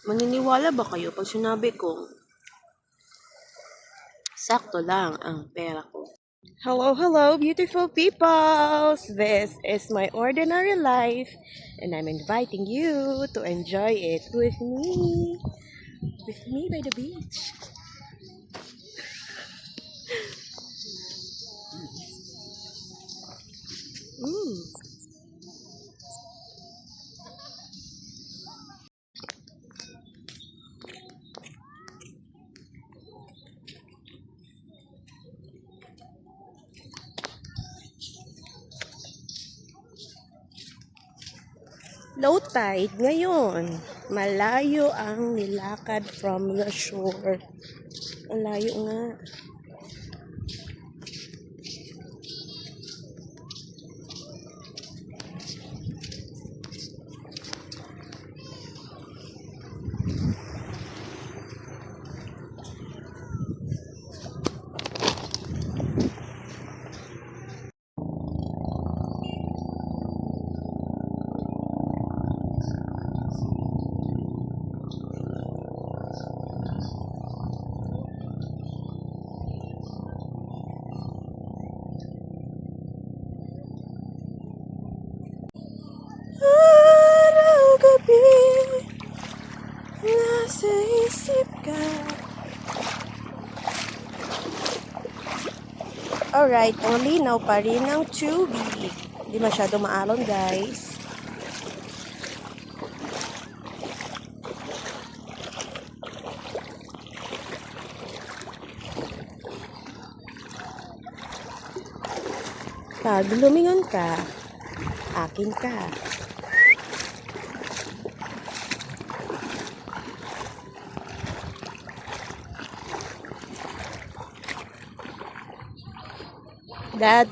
Maniniwala ba kayo pag sinabi kong sakto lang ang pera ko? Hello, hello, beautiful peoples! This is my ordinary life and I'm inviting you to enjoy it with me. With me by the beach. Mm. Low tide ngayon. Malayo ang nilakad from the shore. Malayo nga. Araw-gabi, nasa isip ka. Alright, ang linaw pa rin ng tubig. Hindi masyado maalon, guys. Pag lumingon ka, akin ka. Dad.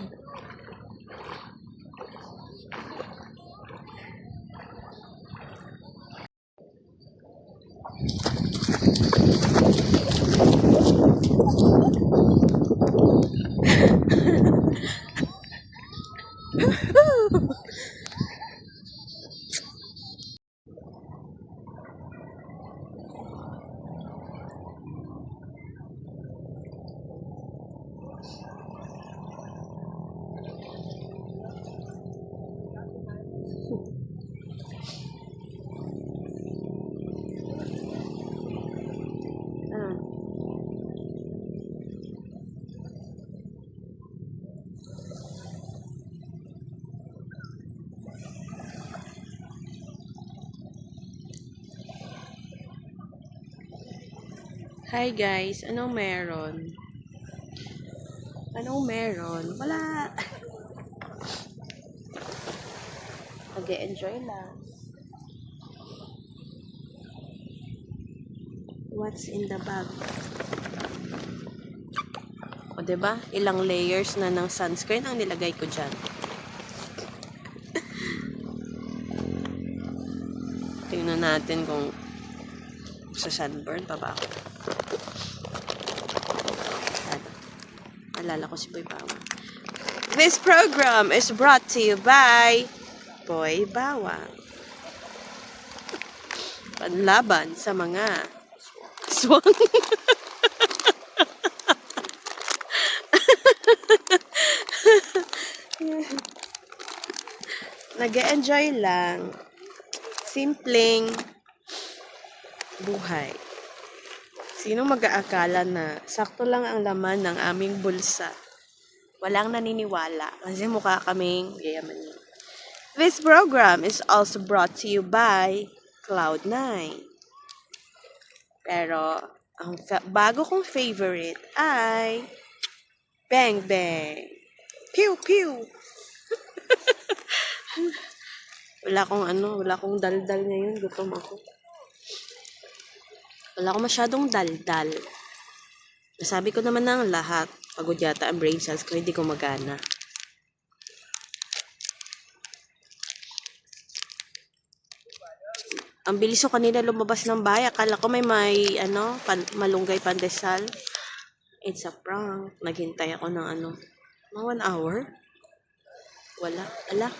Hi guys, anong meron? Anong meron? Wala. Mag-enjoy lang. What's in the bag? O diba? Ilang layers na ng sunscreen ang nilagay ko dyan. Tingnan natin kung sa sunburn pa ba ako. Alala ko si Boy Bawang. This program is brought to you by Boy Bawang. Panlaban sa mga swang. Nag-enjoy lang. Simpleng buhay. Sino mag-aakala na sakto lang ang laman ng aming bulsa? Walang naniniwala kasi mukha kaming yayaman. This program is also brought to you by Cloud9. Pero ang bago kong favorite ay Bang Bang. Pew Pew. wala akong daldal ngayon, gutom ako. Wala akong masyadong daldal. Nasabi ko naman ng lahat. Pagod yata ang brain cells ko, hindi ko magana. Ang bilis ko kanina lumabas ng bahay. Akala ko may malunggay pandesal. It's a prank. Naghintay ako ng mga 1 hour. Wala. Ala.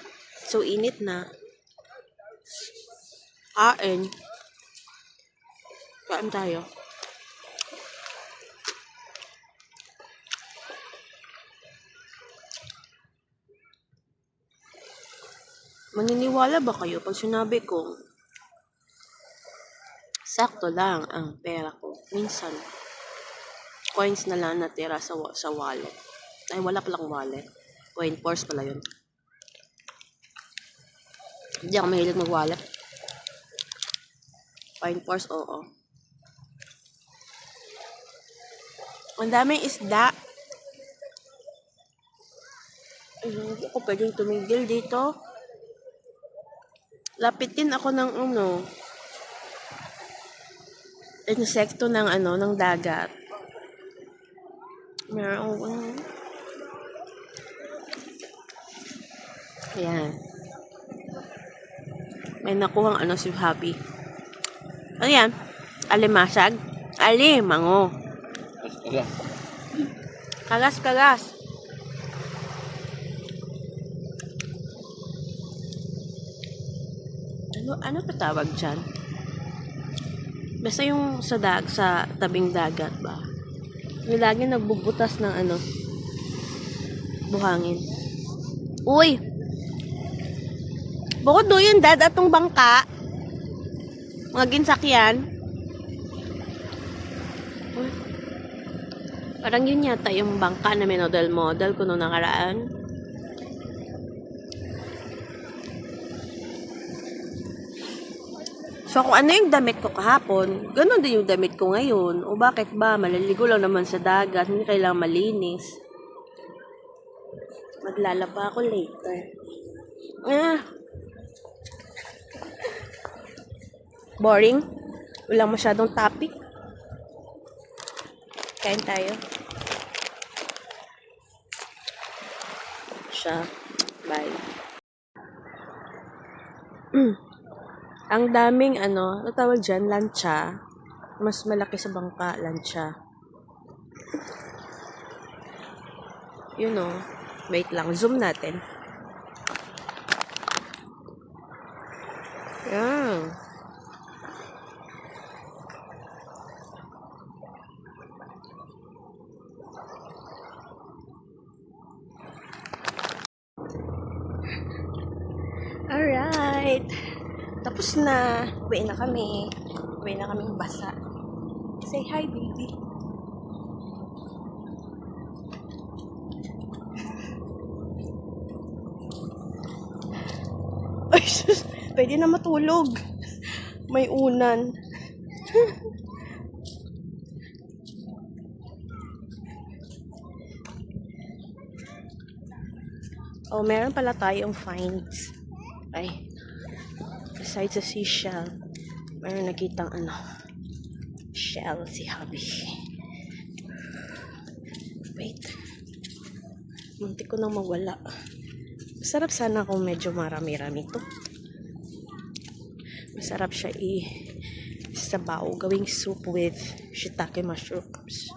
So init na. Kain. Kain tayo. Maniniwala ba kayo pag sinabi kong sakto lang ang pera ko? Minsan, coins na lang natira sa wallet. Ay, wala palang wallet. Coin purse pala yun. Hindi ako mahilig mag-wallet. Coin purse, oo. Ang daming isda. Ay, hindi ako pwedeng tumigil dito. Lapitin ako ng insekto ng dagat. Meron ayan. May nakuhang si Happy. Ano yan? Alimasag? Alimango. Kagas. Ano pa tawag dyan? Basta yung sa tabing dagat ba? Yung lagi nagbubutas ng buhangin. Uy! Bukod doon yung dad atong bangka. Mga ginsakyan. Uy. Parang yun yata yung bangka na may model ko nung nakaraan. So, kung ano yung damit ko kahapon, ganun din yung damit ko ngayon. O bakit ba? Maliligo lang naman sa dagat. Hindi kailangan malinis. Maglalaba ako later. Boring. Walang masyadong topic. Kain tayo. Siya. Bye. Ang daming natawag dyan, lancha. Mas malaki sa bangka, lancha. Wait lang, zoom natin. Yan. Alright. Tapos na. Uwi na kami. Uwi na kaming basa. Say hi, baby. Ay, sus. Pwede na matulog. May unan. Oh, meron pala tayong finds. Ay. Besides sa seashell, meron nakitang shell si Hubby. Wait. Muntik ko nang mawala. Masarap sana kung medyo marami-rami to. Masarap siya sabaw, gawing soup with shiitake mushrooms.